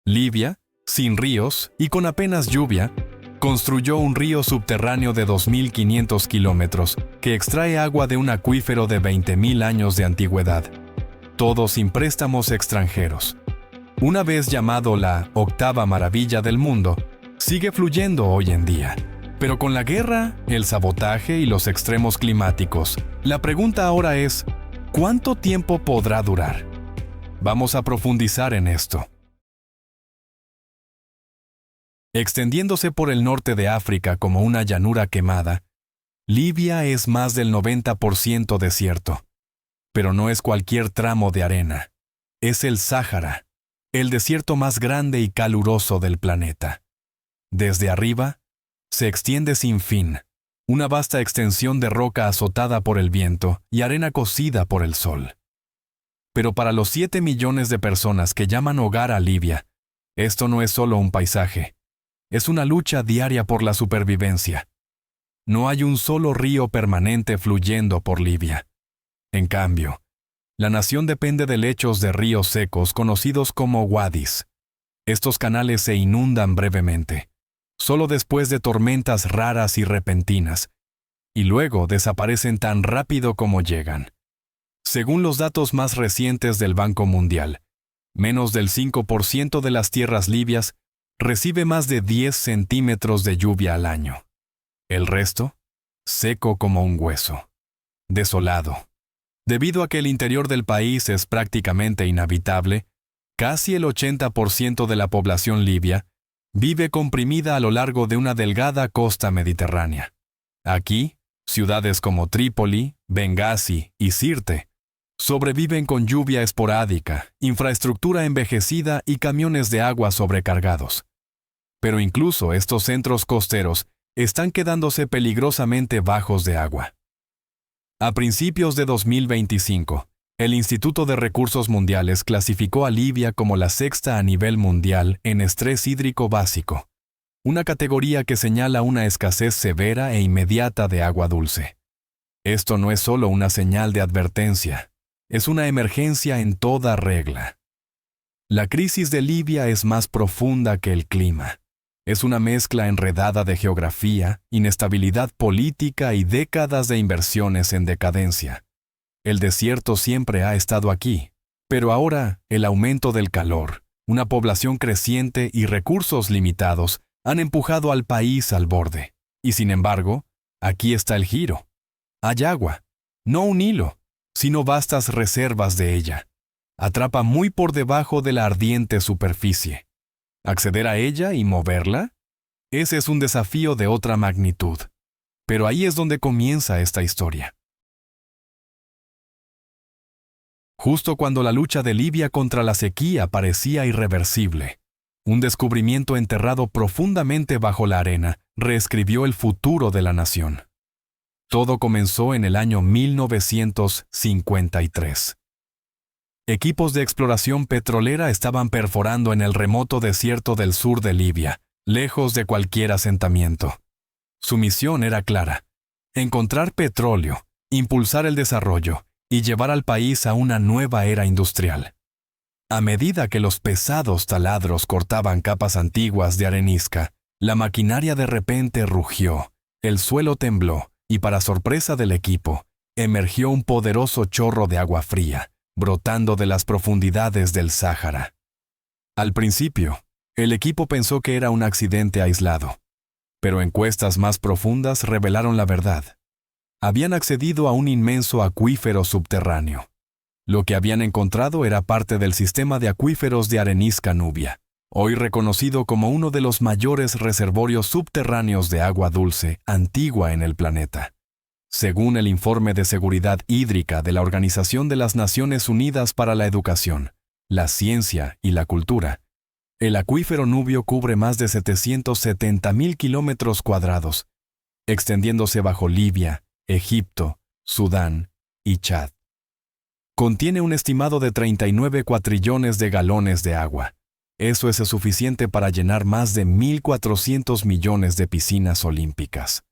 Libia, sin ríos y con apenas lluvia, construyó un río subterráneo de 2.500 kilómetros que extrae agua de un acuífero de 20.000 años de antigüedad, todo sin préstamos extranjeros. Una vez llamado la octava maravilla del mundo, sigue fluyendo hoy en día. Pero con la guerra, el sabotaje y los extremos climáticos, la pregunta ahora es, ¿cuánto tiempo podrá durar? Vamos a profundizar en esto. Extendiéndose por el norte de África como una llanura quemada, Libia es más del 90% desierto. Pero no es cualquier tramo de arena. Es el Sáhara, el desierto más grande y caluroso del planeta. Desde arriba, se extiende sin fin, una vasta extensión de roca azotada por el viento y arena cocida por el sol. Pero para los 7 millones de personas que llaman hogar a Libia, esto no es solo un paisaje. Es una lucha diaria por la supervivencia. No hay un solo río permanente fluyendo por Libia. En cambio, la nación depende de lechos de ríos secos conocidos como wadis. Estos canales se inundan brevemente, solo después de tormentas raras y repentinas, y luego desaparecen tan rápido como llegan. Según los datos más recientes del Banco Mundial, menos del 5% de las tierras libias recibe más de 10 centímetros de lluvia al año. El resto, seco como un hueso. Desolado. Debido a que el interior del país es prácticamente inhabitable, casi el 80% de la población libia vive comprimida a lo largo de una delgada costa mediterránea. Aquí, ciudades como Trípoli, Bengasi y Sirte sobreviven con lluvia esporádica, infraestructura envejecida y camiones de agua sobrecargados. Pero incluso estos centros costeros están quedándose peligrosamente bajos de agua. A principios de 2025, el Instituto de Recursos Mundiales clasificó a Libia como la sexta a nivel mundial en estrés hídrico básico, una categoría que señala una escasez severa e inmediata de agua dulce. Esto no es solo una señal de advertencia, es una emergencia en toda regla. La crisis de Libia es más profunda que el clima. Es una mezcla enredada de geografía, inestabilidad política y décadas de inversiones en decadencia. El desierto siempre ha estado aquí, pero ahora el aumento del calor, una población creciente y recursos limitados han empujado al país al borde. Y sin embargo, aquí está el giro. Hay agua, no un hilo, sino vastas reservas de ella. Atrapa muy por debajo de la ardiente superficie. ¿Acceder a ella y moverla? Ese es un desafío de otra magnitud. Pero ahí es donde comienza esta historia. Justo cuando la lucha de Libia contra la sequía parecía irreversible, un descubrimiento enterrado profundamente bajo la arena reescribió el futuro de la nación. Todo comenzó en el año 1953. Equipos de exploración petrolera estaban perforando en el remoto desierto del sur de Libia, lejos de cualquier asentamiento. Su misión era clara: encontrar petróleo, impulsar el desarrollo y llevar al país a una nueva era industrial. A medida que los pesados taladros cortaban capas antiguas de arenisca, la maquinaria de repente rugió, el suelo tembló y, para sorpresa del equipo, emergió un poderoso chorro de agua fría, brotando de las profundidades del Sáhara. Al principio, el equipo pensó que era un accidente aislado, pero encuestas más profundas revelaron la verdad. Habían accedido a un inmenso acuífero subterráneo. Lo que habían encontrado era parte del sistema de acuíferos de arenisca Nubia, hoy reconocido como uno de los mayores reservorios subterráneos de agua dulce antigua en el planeta. Según el Informe de Seguridad Hídrica de la Organización de las Naciones Unidas para la Educación, la Ciencia y la Cultura, el acuífero Nubio cubre más de 770.000 kilómetros cuadrados, extendiéndose bajo Libia, Egipto, Sudán y Chad. Contiene un estimado de 39 cuatrillones de galones de agua. Eso es suficiente para llenar más de 1.400 millones de piscinas olímpicas.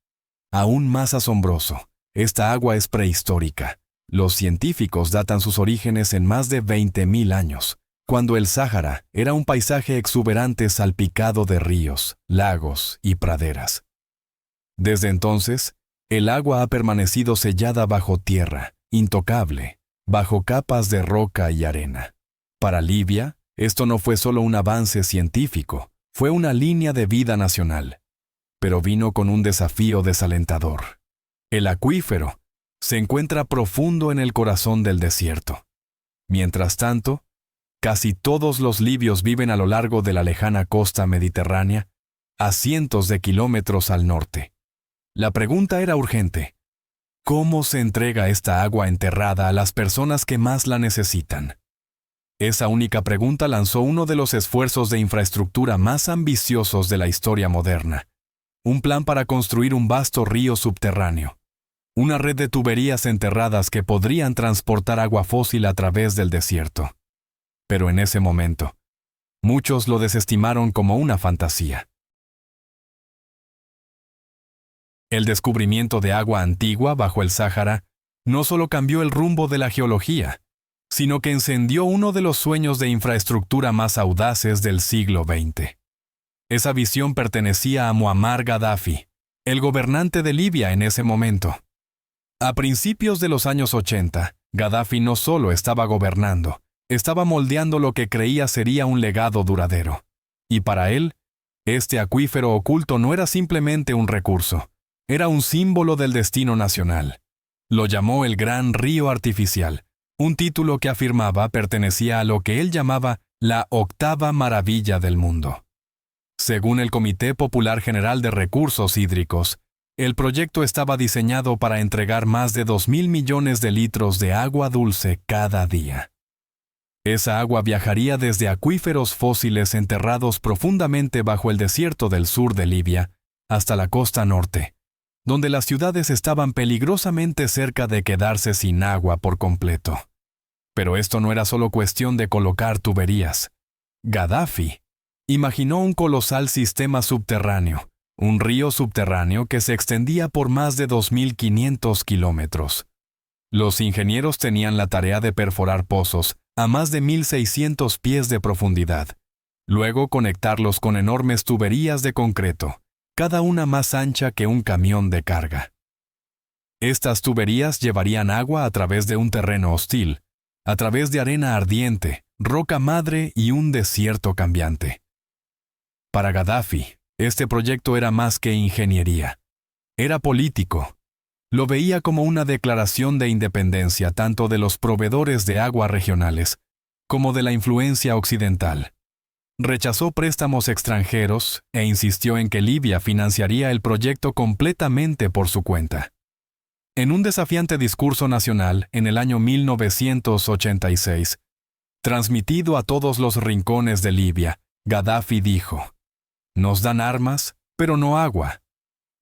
Aún más asombroso, esta agua es prehistórica. Los científicos datan sus orígenes en más de 20.000 años, cuando el Sáhara era un paisaje exuberante salpicado de ríos, lagos y praderas. Desde entonces, el agua ha permanecido sellada bajo tierra, intocable, bajo capas de roca y arena. Para Libia, esto no fue solo un avance científico, fue una línea de vida nacional. Pero vino con un desafío desalentador. El acuífero se encuentra profundo en el corazón del desierto. Mientras tanto, casi todos los libios viven a lo largo de la lejana costa mediterránea, a cientos de kilómetros al norte. La pregunta era urgente. ¿Cómo se entrega esta agua enterrada a las personas que más la necesitan? Esa única pregunta lanzó uno de los esfuerzos de infraestructura más ambiciosos de la historia moderna. Un plan para construir un vasto río subterráneo. Una red de tuberías enterradas que podrían transportar agua fósil a través del desierto. Pero en ese momento, muchos lo desestimaron como una fantasía. El descubrimiento de agua antigua bajo el Sáhara no solo cambió el rumbo de la geología, sino que encendió uno de los sueños de infraestructura más audaces del siglo XX. Esa visión pertenecía a Muammar Gaddafi, el gobernante de Libia en ese momento. A principios de los años 80, Gaddafi no solo estaba gobernando, estaba moldeando lo que creía sería un legado duradero. Y para él, este acuífero oculto no era simplemente un recurso, era un símbolo del destino nacional. Lo llamó el Gran Río Artificial, un título que afirmaba pertenecía a lo que él llamaba la octava maravilla del mundo. Según el Comité Popular General de Recursos Hídricos, el proyecto estaba diseñado para entregar más de 2.000 millones de litros de agua dulce cada día. Esa agua viajaría desde acuíferos fósiles enterrados profundamente bajo el desierto del sur de Libia hasta la costa norte, donde las ciudades estaban peligrosamente cerca de quedarse sin agua por completo. Pero esto no era solo cuestión de colocar tuberías. Gaddafi imaginó un colosal sistema subterráneo, un río subterráneo que se extendía por más de 2.500 kilómetros. Los ingenieros tenían la tarea de perforar pozos a más de 1.600 pies de profundidad, luego conectarlos con enormes tuberías de concreto, cada una más ancha que un camión de carga. Estas tuberías llevarían agua a través de un terreno hostil, a través de arena ardiente, roca madre y un desierto cambiante. Para Gaddafi, este proyecto era más que ingeniería. Era político. Lo veía como una declaración de independencia tanto de los proveedores de agua regionales como de la influencia occidental. Rechazó préstamos extranjeros e insistió en que Libia financiaría el proyecto completamente por su cuenta. En un desafiante discurso nacional en el año 1986, transmitido a todos los rincones de Libia, Gaddafi dijo: «Nos dan armas, pero no agua.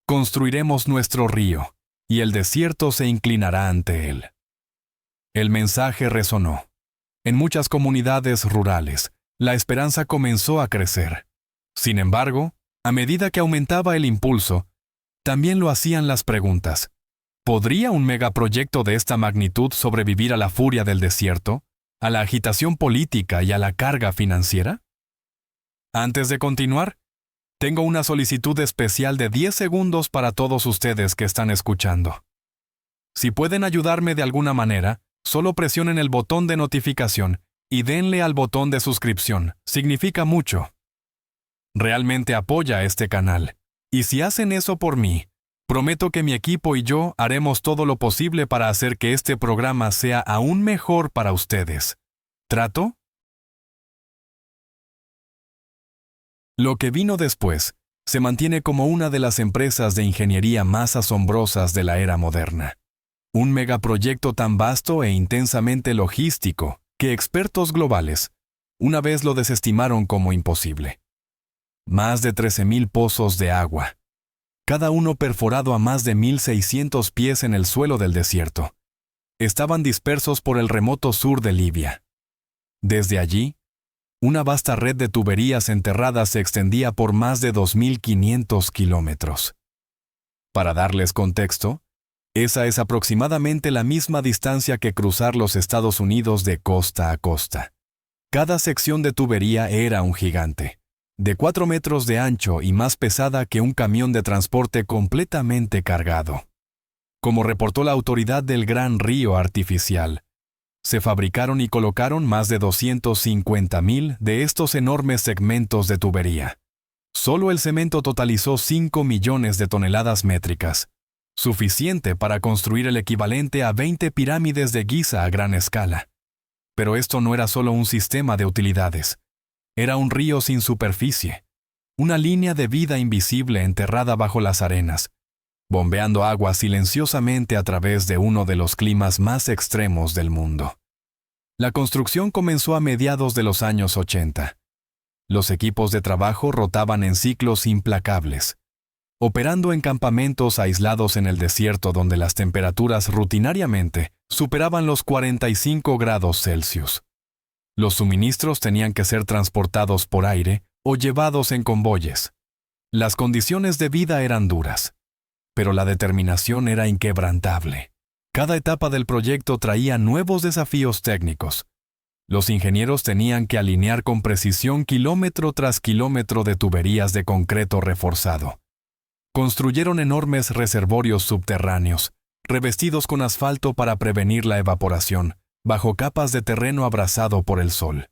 Construiremos nuestro río, y el desierto se inclinará ante él». El mensaje resonó. En muchas comunidades rurales, la esperanza comenzó a crecer. Sin embargo, a medida que aumentaba el impulso, también lo hacían las preguntas. ¿Podría un megaproyecto de esta magnitud sobrevivir a la furia del desierto, a la agitación política y a la carga financiera? Antes de continuar, tengo una solicitud especial de 10 segundos para todos ustedes que están escuchando. Si pueden ayudarme de alguna manera, solo presionen el botón de notificación y denle al botón de suscripción. Significa mucho. Realmente apoya a este canal. Y si hacen eso por mí, prometo que mi equipo y yo haremos todo lo posible para hacer que este programa sea aún mejor para ustedes. ¿Trato? Lo que vino después se mantiene como una de las empresas de ingeniería más asombrosas de la era moderna. Un megaproyecto tan vasto e intensamente logístico que expertos globales una vez lo desestimaron como imposible. Más de 13.000 pozos de agua, cada uno perforado a más de 1.600 pies en el suelo del desierto, estaban dispersos por el remoto sur de Libia. Desde allí, una vasta red de tuberías enterradas se extendía por más de 2.500 kilómetros. Para darles contexto, esa es aproximadamente la misma distancia que cruzar los Estados Unidos de costa a costa. Cada sección de tubería era un gigante, de 4 metros de ancho y más pesada que un camión de transporte completamente cargado. Como reportó la autoridad del Gran Río Artificial, se fabricaron y colocaron más de 250,000 de estos enormes segmentos de tubería. Solo el cemento totalizó 5 millones de toneladas métricas, suficiente para construir el equivalente a 20 pirámides de Giza a gran escala. Pero esto no era solo un sistema de utilidades. Era un río sin superficie, una línea de vida invisible enterrada bajo las arenas, bombeando agua silenciosamente a través de uno de los climas más extremos del mundo. La construcción comenzó a mediados de los años 80. Los equipos de trabajo rotaban en ciclos implacables, operando en campamentos aislados en el desierto donde las temperaturas rutinariamente superaban los 45 grados Celsius. Los suministros tenían que ser transportados por aire o llevados en convoyes. Las condiciones de vida eran duras, pero la determinación era inquebrantable. Cada etapa del proyecto traía nuevos desafíos técnicos. Los ingenieros tenían que alinear con precisión kilómetro tras kilómetro de tuberías de concreto reforzado. Construyeron enormes reservorios subterráneos, revestidos con asfalto para prevenir la evaporación, bajo capas de terreno abrasado por el sol.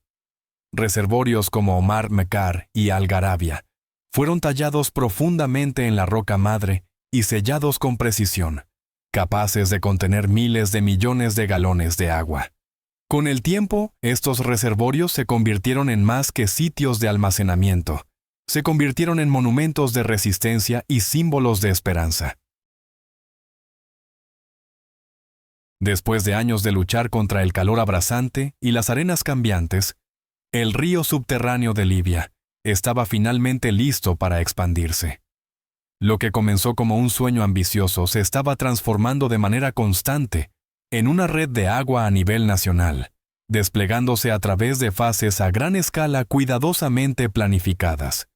Reservorios como Omar Mekar y Algarabia fueron tallados profundamente en la roca madre y sellados con precisión, capaces de contener miles de millones de galones de agua. Con el tiempo, estos reservorios se convirtieron en más que sitios de almacenamiento. Se convirtieron en monumentos de resistencia y símbolos de esperanza. Después de años de luchar contra el calor abrasante y las arenas cambiantes, el río subterráneo de Libia estaba finalmente listo para expandirse. Lo que comenzó como un sueño ambicioso se estaba transformando de manera constante en una red de agua a nivel nacional, desplegándose a través de fases a gran escala cuidadosamente planificadas.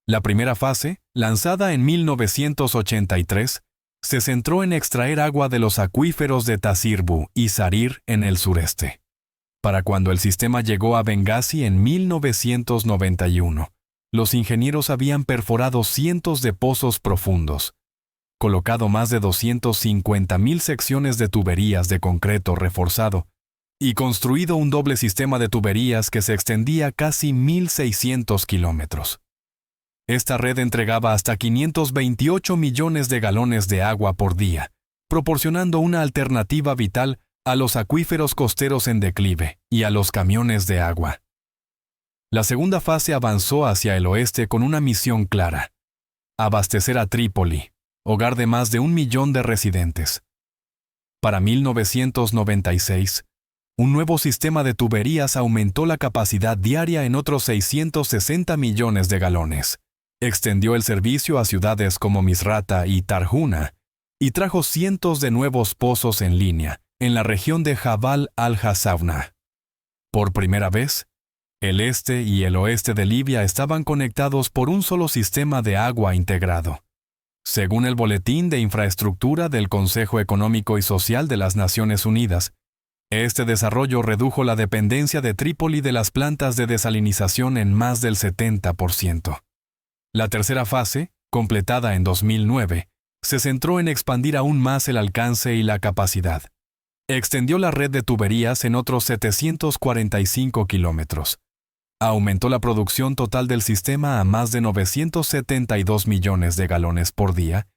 La primera fase, lanzada en 1983, se centró en extraer agua de los acuíferos de Tasirbu y Sarir en el sureste. Para cuando el sistema llegó a Bengasi en 1991, los ingenieros habían perforado cientos de pozos profundos, colocado más de 250,000 secciones de tuberías de concreto reforzado y construido un doble sistema de tuberías que se extendía casi 1,600 kilómetros. Esta red entregaba hasta 528 millones de galones de agua por día, proporcionando una alternativa vital a los acuíferos costeros en declive y a los camiones de agua. La segunda fase avanzó hacia el oeste con una misión clara: abastecer a Trípoli, hogar de más de 1 millón de residentes. Para 1996, un nuevo sistema de tuberías aumentó la capacidad diaria en otros 660 millones de galones. Extendió el servicio a ciudades como Misrata y Tarhuna y trajo cientos de nuevos pozos en línea en la región de Jabal al-Hasawna. Por primera vez, el este y el oeste de Libia estaban conectados por un solo sistema de agua integrado. Según el Boletín de Infraestructura del Consejo Económico y Social de las Naciones Unidas, este desarrollo redujo la dependencia de Trípoli de las plantas de desalinización en más del 70%. La tercera fase, completada en 2009, se centró en expandir aún más el alcance y la capacidad. Extendió la red de tuberías en otros 745 kilómetros. Aumentó la producción total del sistema a más de 972 millones de galones por día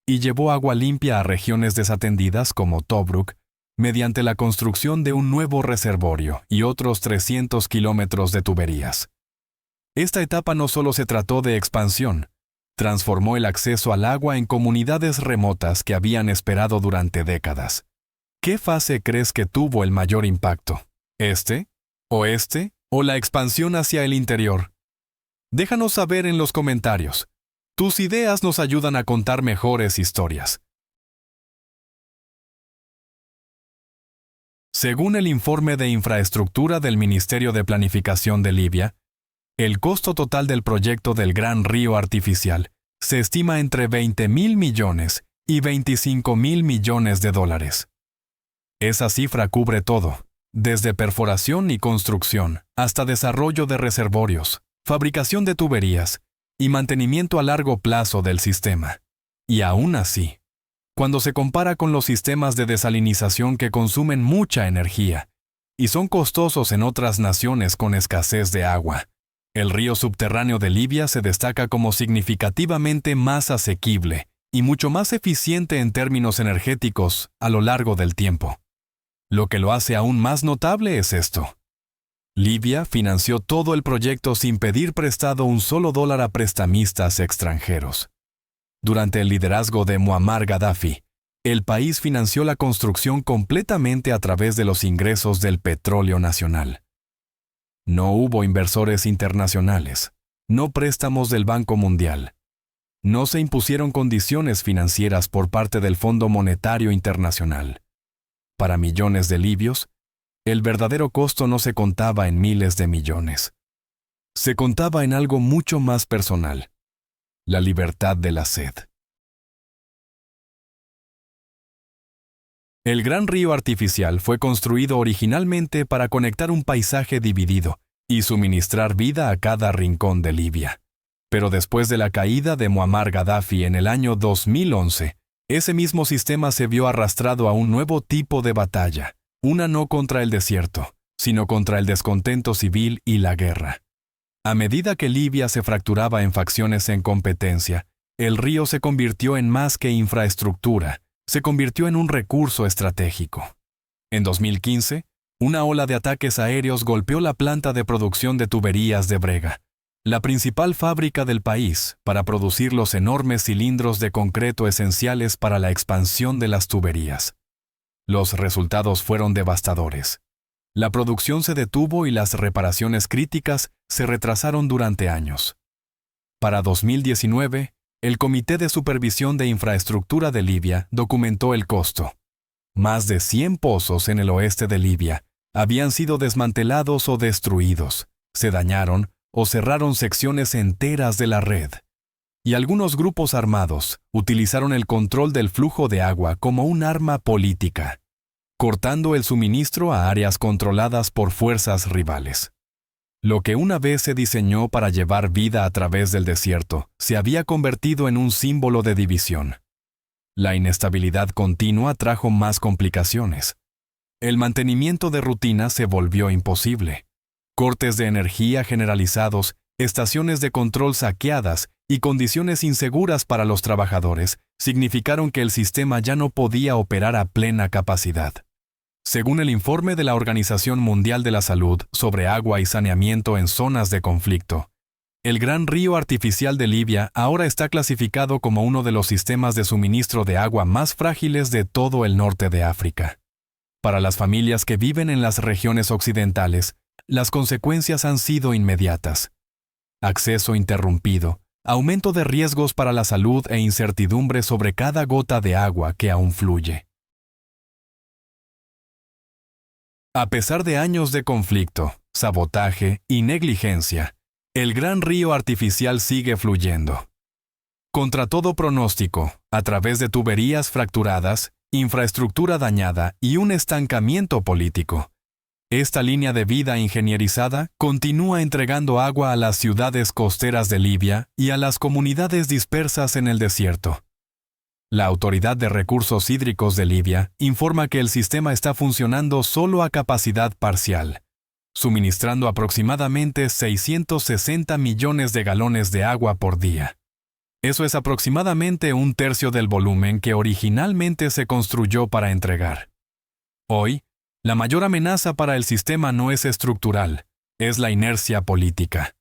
y llevó agua limpia a regiones desatendidas como Tobruk mediante la construcción de un nuevo reservorio y otros 300 kilómetros de tuberías. Esta etapa no solo se trató de expansión, transformó el acceso al agua en comunidades remotas que habían esperado durante décadas. ¿Qué fase crees que tuvo el mayor impacto? ¿Este? ¿Oeste? ¿O la expansión hacia el interior? Déjanos saber en los comentarios. Tus ideas nos ayudan a contar mejores historias. Según el informe de infraestructura del Ministerio de Planificación de Libia, el costo total del proyecto del Gran Río Artificial se estima entre 20,000 millones y 25,000 millones de dólares. Esa cifra cubre todo, desde perforación y construcción hasta desarrollo de reservorios, fabricación de tuberías y mantenimiento a largo plazo del sistema. Y aún así, cuando se compara con los sistemas de desalinización que consumen mucha energía y son costosos en otras naciones con escasez de agua, el río subterráneo de Libia se destaca como significativamente más asequible y mucho más eficiente en términos energéticos a lo largo del tiempo. Lo que lo hace aún más notable es esto. Libia financió todo el proyecto sin pedir prestado un solo dólar a prestamistas extranjeros. Durante el liderazgo de Muammar Gaddafi, el país financió la construcción completamente a través de los ingresos del petróleo nacional. No hubo inversores internacionales, no préstamos del Banco Mundial. No se impusieron condiciones financieras por parte del Fondo Monetario Internacional. Para millones de libios, el verdadero costo no se contaba en miles de millones. Se contaba en algo mucho más personal: la libertad de la sed. El gran río artificial fue construido originalmente para conectar un paisaje dividido y suministrar vida a cada rincón de Libia. Pero después de la caída de Muammar Gaddafi en el año 2011, ese mismo sistema se vio arrastrado a un nuevo tipo de batalla, una no contra el desierto, sino contra el descontento civil y la guerra. A medida que Libia se fracturaba en facciones en competencia, el río se convirtió en más que infraestructura, se convirtió en un recurso estratégico. En 2015, una ola de ataques aéreos golpeó la planta de producción de tuberías de Brega, la principal fábrica del país para producir los enormes cilindros de concreto esenciales para la expansión de las tuberías. Los resultados fueron devastadores. La producción se detuvo y las reparaciones críticas se retrasaron durante años. Para 2019, el Comité de Supervisión de Infraestructura de Libia documentó el costo. Más de 100 pozos en el oeste de Libia habían sido desmantelados o destruidos, se dañaron o cerraron secciones enteras de la red. Y algunos grupos armados utilizaron el control del flujo de agua como un arma política, cortando el suministro a áreas controladas por fuerzas rivales. Lo que una vez se diseñó para llevar vida a través del desierto se había convertido en un símbolo de división. La inestabilidad continua trajo más complicaciones. El mantenimiento de rutina se volvió imposible. Cortes de energía generalizados, estaciones de control saqueadas y condiciones inseguras para los trabajadores significaron que el sistema ya no podía operar a plena capacidad. Según el informe de la Organización Mundial de la Salud sobre agua y saneamiento en zonas de conflicto, el gran río artificial de Libia ahora está clasificado como uno de los sistemas de suministro de agua más frágiles de todo el norte de África. Para las familias que viven en las regiones occidentales, las consecuencias han sido inmediatas. Acceso interrumpido, aumento de riesgos para la salud e incertidumbre sobre cada gota de agua que aún fluye. A pesar de años de conflicto, sabotaje y negligencia, el gran río artificial sigue fluyendo. Contra todo pronóstico, a través de tuberías fracturadas, infraestructura dañada y un estancamiento político, esta línea de vida ingenierizada continúa entregando agua a las ciudades costeras de Libia y a las comunidades dispersas en el desierto. La Autoridad de Recursos Hídricos de Libia informa que el sistema está funcionando solo a capacidad parcial, suministrando aproximadamente 660 millones de galones de agua por día. Eso es aproximadamente un tercio del volumen que originalmente se construyó para entregar. Hoy, la mayor amenaza para el sistema no es estructural, es la inercia política.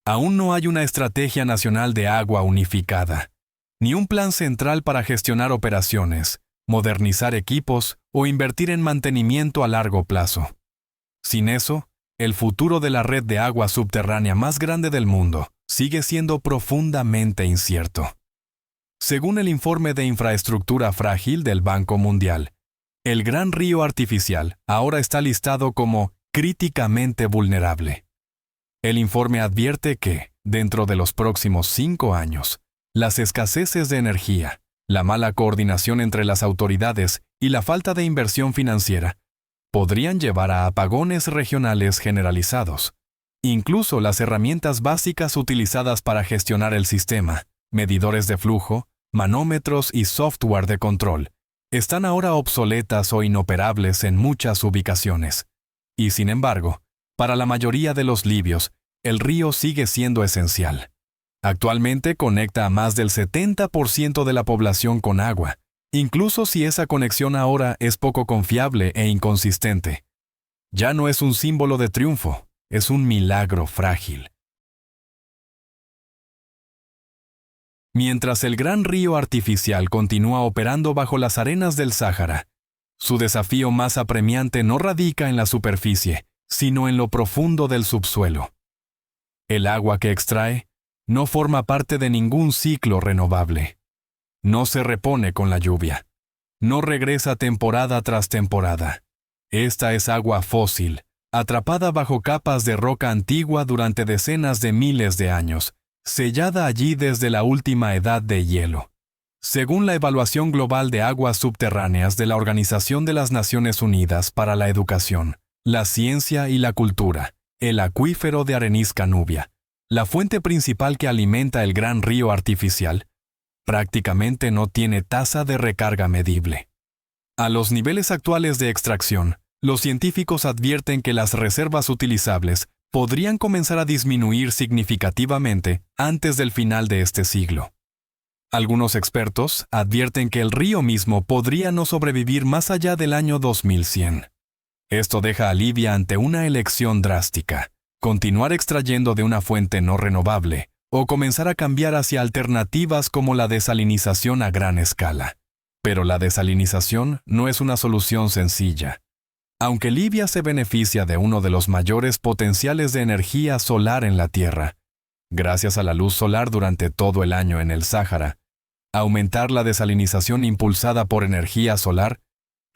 Aún no hay una estrategia nacional de agua unificada, ni un plan central para gestionar operaciones, modernizar equipos o invertir en mantenimiento a largo plazo. Sin eso, el futuro de la red de agua subterránea más grande del mundo sigue siendo profundamente incierto. Según el informe de infraestructura frágil del Banco Mundial, el gran río artificial ahora está listado como críticamente vulnerable. El informe advierte que, dentro de los próximos 5 años, las escaseces de energía, la mala coordinación entre las autoridades y la falta de inversión financiera podrían llevar a apagones regionales generalizados. Incluso las herramientas básicas utilizadas para gestionar el sistema, medidores de flujo, manómetros y software de control, están ahora obsoletas o inoperables en muchas ubicaciones. Y sin embargo, para la mayoría de los libios, el río sigue siendo esencial. Actualmente conecta a más del 70% de la población con agua, incluso si esa conexión ahora es poco confiable e inconsistente. Ya no es un símbolo de triunfo, es un milagro frágil. Mientras el gran río artificial continúa operando bajo las arenas del Sáhara, su desafío más apremiante no radica en la superficie, sino en lo profundo del subsuelo. El agua que extrae no forma parte de ningún ciclo renovable. No se repone con la lluvia. No regresa temporada tras temporada. Esta es agua fósil, atrapada bajo capas de roca antigua durante decenas de miles de años, sellada allí desde la última edad de hielo. Según la Evaluación Global de Aguas Subterráneas de la Organización de las Naciones Unidas para la Educación, la Ciencia y la Cultura, el acuífero de Arenisca Nubia, la fuente principal que alimenta el gran río artificial, prácticamente no tiene tasa de recarga medible. A los niveles actuales de extracción, los científicos advierten que las reservas utilizables podrían comenzar a disminuir significativamente antes del final de este siglo. Algunos expertos advierten que el río mismo podría no sobrevivir más allá del año 2100. Esto deja a Libia ante una elección drástica: continuar extrayendo de una fuente no renovable o comenzar a cambiar hacia alternativas como la desalinización a gran escala. Pero la desalinización no es una solución sencilla. Aunque Libia se beneficia de uno de los mayores potenciales de energía solar en la Tierra, gracias a la luz solar durante todo el año en el Sáhara, aumentar la desalinización impulsada por energía solar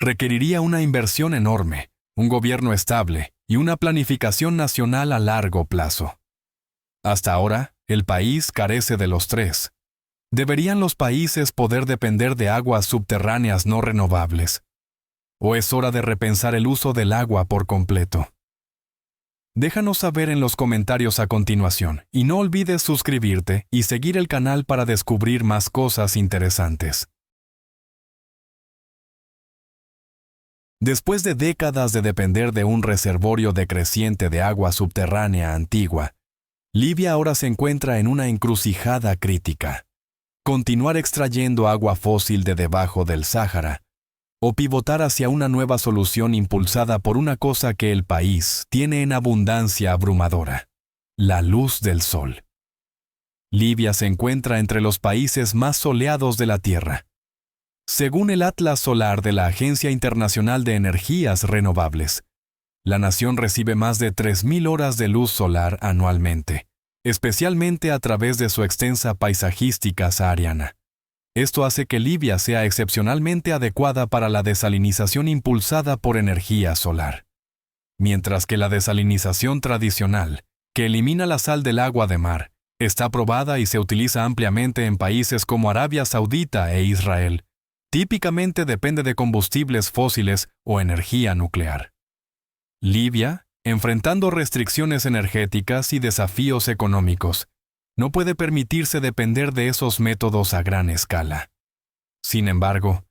requeriría una inversión enorme, un gobierno estable y una planificación nacional a largo plazo. Hasta ahora, el país carece de los tres. ¿Deberían los países poder depender de aguas subterráneas no renovables? ¿O es hora de repensar el uso del agua por completo? Déjanos saber en los comentarios a continuación y no olvides suscribirte y seguir el canal para descubrir más cosas interesantes. Después de décadas de depender de un reservorio decreciente de agua subterránea antigua, Libia ahora se encuentra en una encrucijada crítica: continuar extrayendo agua fósil de debajo del Sáhara, o pivotar hacia una nueva solución impulsada por una cosa que el país tiene en abundancia abrumadora: la luz del sol. Libia se encuentra entre los países más soleados de la Tierra. Según el Atlas Solar de la Agencia Internacional de Energías Renovables, la nación recibe más de 3.000 horas de luz solar anualmente, especialmente a través de su extensa paisajística sahariana. Esto hace que Libia sea excepcionalmente adecuada para la desalinización impulsada por energía solar. Mientras que la desalinización tradicional, que elimina la sal del agua de mar, está probada y se utiliza ampliamente en países como Arabia Saudita e Israel, típicamente depende de combustibles fósiles o energía nuclear. Libia, enfrentando restricciones energéticas y desafíos económicos, no puede permitirse depender de esos métodos a gran escala. Sin embargo,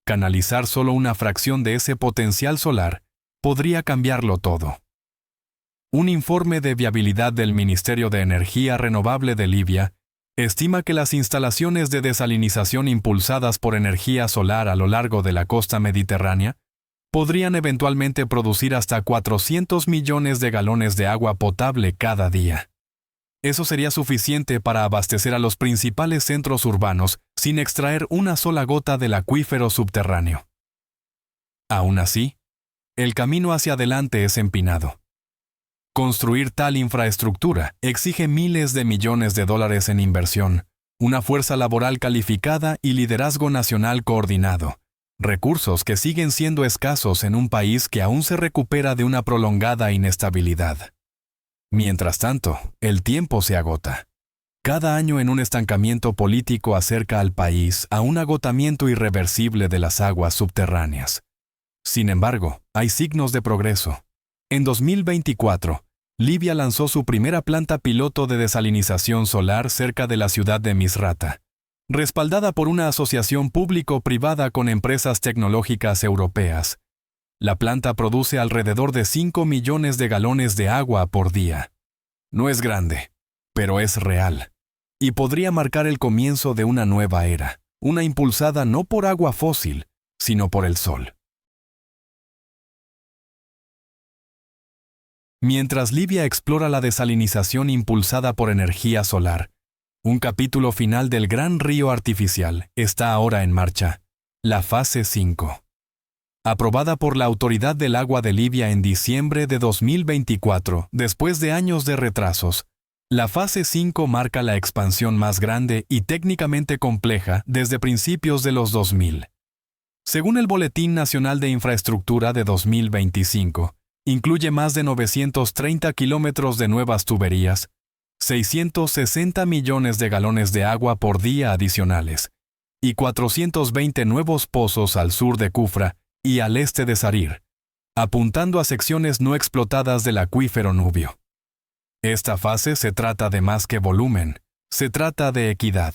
canalizar solo una fracción de ese potencial solar podría cambiarlo todo. Un informe de viabilidad del Ministerio de Energía Renovable de Libia estima que las instalaciones de desalinización impulsadas por energía solar a lo largo de la costa mediterránea podrían eventualmente producir hasta 400 millones de galones de agua potable cada día. Eso sería suficiente para abastecer a los principales centros urbanos sin extraer una sola gota del acuífero subterráneo. Aún así, el camino hacia adelante es empinado. Construir tal infraestructura exige miles de millones de dólares en inversión, una fuerza laboral calificada y liderazgo nacional coordinado, recursos que siguen siendo escasos en un país que aún se recupera de una prolongada inestabilidad. Mientras tanto, el tiempo se agota. Cada año un estancamiento político acerca al país a un agotamiento irreversible de las aguas subterráneas. Sin embargo, hay signos de progreso. En 2024, Libia lanzó su primera planta piloto de desalinización solar cerca de la ciudad de Misrata, respaldada por una asociación público-privada con empresas tecnológicas europeas. La planta produce alrededor de 5 millones de galones de agua por día. No es grande, pero es real, y podría marcar el comienzo de una nueva era, una impulsada no por agua fósil, sino por el sol. Mientras Libia explora la desalinización impulsada por energía solar, un capítulo final del gran río artificial está ahora en marcha, la fase 5. Aprobada por la Autoridad del Agua de Libia en diciembre de 2024, después de años de retrasos, la fase 5 marca la expansión más grande y técnicamente compleja desde principios de los 2000. Según el Boletín Nacional de Infraestructura de 2025, incluye más de 930 kilómetros de nuevas tuberías, 660 millones de galones de agua por día adicionales, y 420 nuevos pozos al sur de Kufra y al este de Sarir, apuntando a secciones no explotadas del acuífero Nubio. Esta fase se trata de más que volumen, se trata de equidad.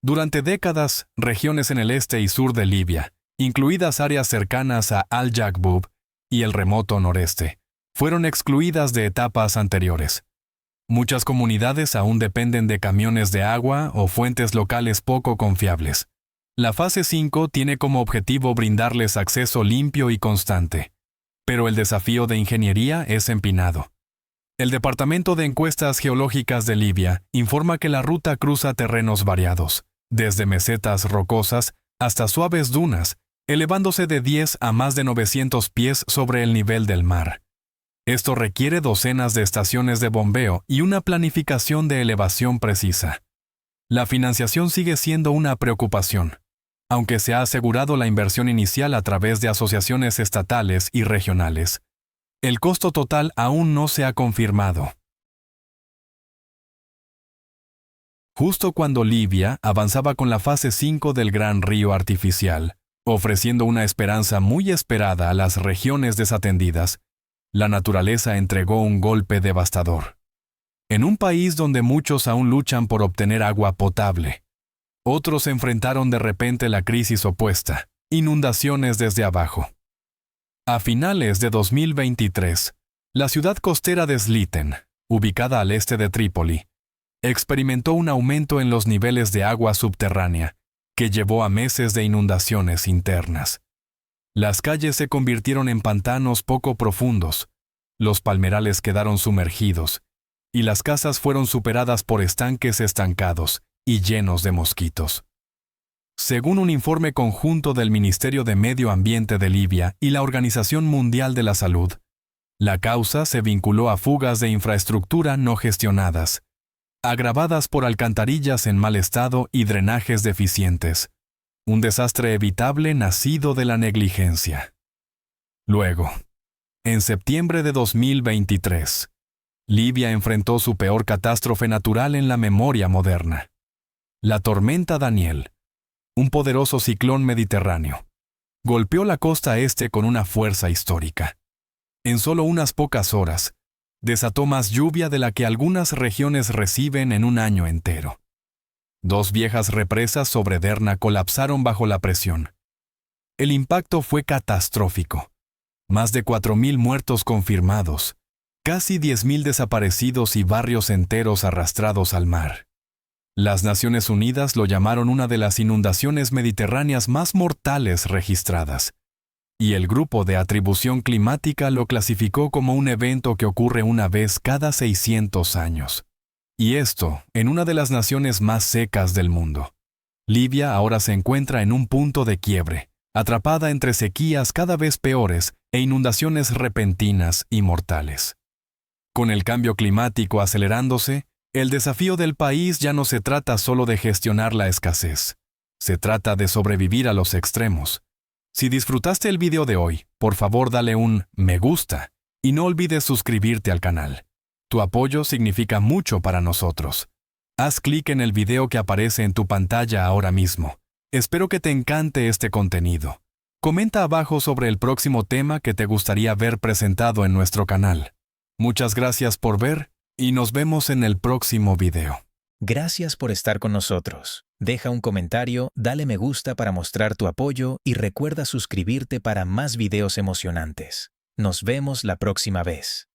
Durante décadas, regiones en el este y sur de Libia, incluidas áreas cercanas a Al-Jakbub y el remoto noreste, fueron excluidas de etapas anteriores. Muchas comunidades aún dependen de camiones de agua o fuentes locales poco confiables. La fase 5 tiene como objetivo brindarles acceso limpio y constante. Pero el desafío de ingeniería es empinado. El Departamento de Encuestas Geológicas de Libia informa que la ruta cruza terrenos variados, desde mesetas rocosas hasta suaves dunas, elevándose de 10 a más de 900 pies sobre el nivel del mar. Esto requiere docenas de estaciones de bombeo y una planificación de elevación precisa. La financiación sigue siendo una preocupación, aunque se ha asegurado la inversión inicial a través de asociaciones estatales y regionales. El costo total aún no se ha confirmado. Justo cuando Libia avanzaba con la fase 5 del gran río artificial, ofreciendo una esperanza muy esperada a las regiones desatendidas, la naturaleza entregó un golpe devastador. En un país donde muchos aún luchan por obtener agua potable, otros enfrentaron de repente la crisis opuesta, inundaciones desde abajo. A finales de 2023, la ciudad costera de Sliten, ubicada al este de Trípoli, experimentó un aumento en los niveles de agua subterránea, que llevó a meses de inundaciones internas. Las calles se convirtieron en pantanos poco profundos, los palmerales quedaron sumergidos, y las casas fueron superadas por estanques estancados y llenos de mosquitos. Según un informe conjunto del Ministerio de Medio Ambiente de Libia y la Organización Mundial de la Salud, la causa se vinculó a fugas de infraestructura no gestionadas, agravadas por alcantarillas en mal estado y drenajes deficientes, un desastre evitable nacido de la negligencia. Luego, en septiembre de 2023, Libia enfrentó su peor catástrofe natural en la memoria moderna. La tormenta Daniel, un poderoso ciclón mediterráneo, golpeó la costa este con una fuerza histórica. En solo unas pocas horas, desató más lluvia de la que algunas regiones reciben en un año entero. 2 viejas represas sobre Derna colapsaron bajo la presión. El impacto fue catastrófico. Más de 4.000 muertos confirmados, casi 10.000 desaparecidos y barrios enteros arrastrados al mar. Las Naciones Unidas lo llamaron una de las inundaciones mediterráneas más mortales registradas, y el Grupo de Atribución Climática lo clasificó como un evento que ocurre una vez cada 600 años. Y esto, en una de las naciones más secas del mundo. Libia ahora se encuentra en un punto de quiebre, atrapada entre sequías cada vez peores e inundaciones repentinas y mortales. Con el cambio climático acelerándose, el desafío del país ya no se trata solo de gestionar la escasez. Se trata de sobrevivir a los extremos. Si disfrutaste el video de hoy, por favor dale un me gusta y no olvides suscribirte al canal. Tu apoyo significa mucho para nosotros. Haz clic en el video que aparece en tu pantalla ahora mismo. Espero que te encante este contenido. Comenta abajo sobre el próximo tema que te gustaría ver presentado en nuestro canal. Muchas gracias por ver y nos vemos en el próximo video. Gracias por estar con nosotros. Deja un comentario, dale me gusta para mostrar tu apoyo y recuerda suscribirte para más videos emocionantes. Nos vemos la próxima vez.